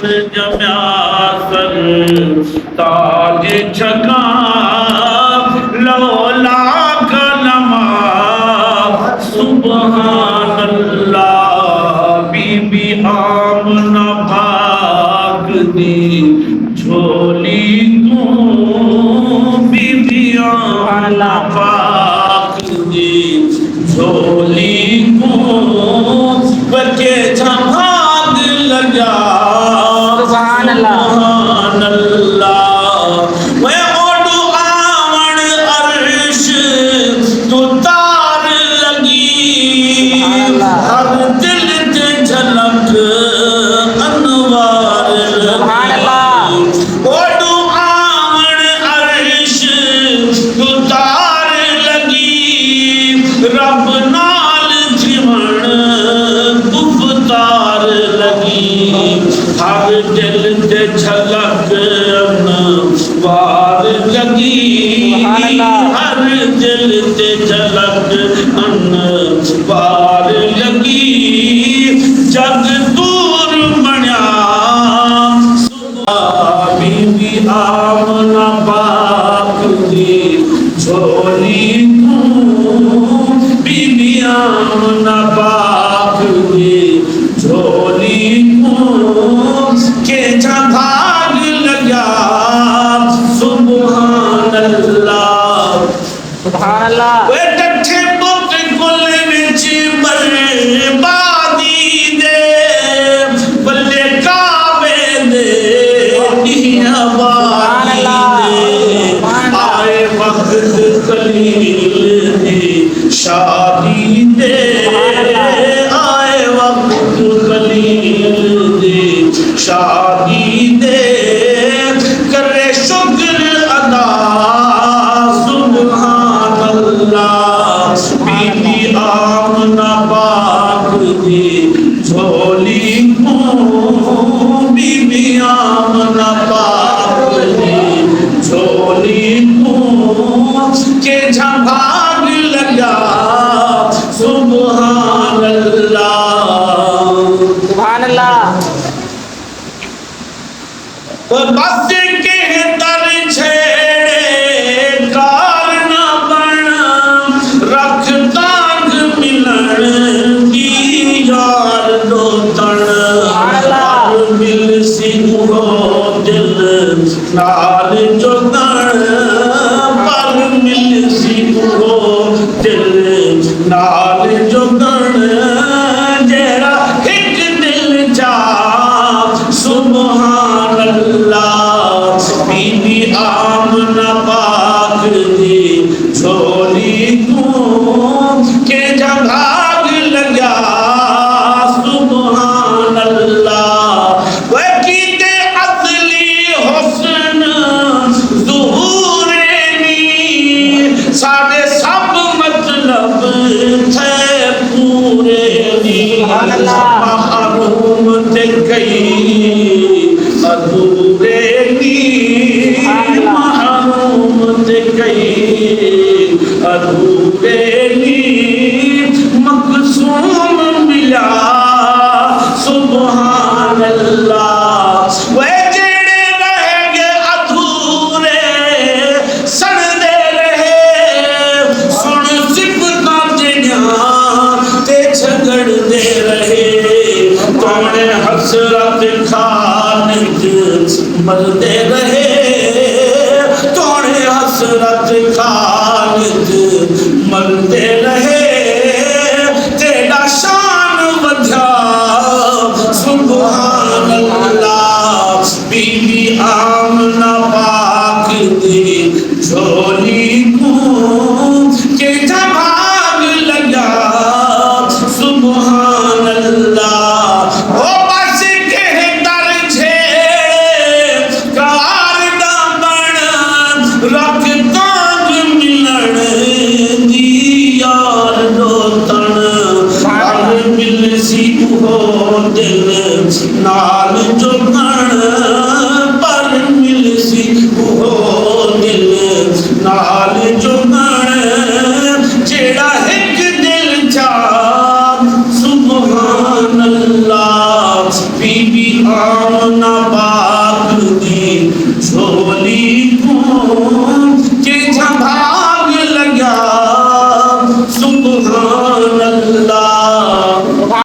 جمیا سر تاج چھکا لولا کلمہ سبحان اللہ بی بی آمنہ پاک دی جھولی کو بی بی آمنہ پاک دی جھولی کو بچے جھماگ لگا سبحان اللہ سبحان اللہ میں اوڈو آمن عرش تو تار لگی ہر دل تے جھلک انوار سبحان اللہ اوڈو آمن عرش تو تار لگی رب نال جیون گفتار لگی ہر دل تے جھلک انوار لگی ہر دل تے جھلک انوار لگی جگ دور بنیا صبح بی بی آمنہ پاک دی جھولی کو بی بی آمنہ پاک دی جھولی کو کہ جھاگ لگا سبحان اللہ سبحان اللہ وے ڈٹھے بت گل وچ بربادی دے بلے کعبے دے آبادی دے آئے وقت خلیل دی شادی دے آئے وقت خلیل دی شادی دے کرے شکر ادا سبحان اللہ بی بی آمنہ پاک دی جھولی کو بی بی آمنہ پاک دی جھولی کو کہ جھاگ لگا سبحان اللہ سبحان اللہ بس کے در چھیڑے کار نہ بن رکھ تانگ ملن کی یار دو تن پر مل سنگھو دل نال جو تن پر مل سنگھو دل نال جو تن جیڑا ایک دل جا سبحان اللہ بی بی آمنہ پاک دی جھولی کو کہ جھاگ لگا سبحان اللہ وہ کیتے اصلی حسن ظہور نی ساڑے سب مطلب تھے پورے نی محروم تے گئی ادھورے نی محروم تے گئی ادھورے نی مقصوم ملا سبحان اللہ وہ جڑے رہ گے ادھورے سن دے رہے سن صفتاں جنیاں تے جھگڑ دے رہے توڑے حسرت خانت ملتے رہے توڑے حسرت خانت ملتے رہے تیرا شان ودھیا سبحان اللہ بی بی آمنہ پاک دی جھولی کو کہ جھاگ لگا سبحان اللہ او بس کے در چھیڑے کار جھولی کو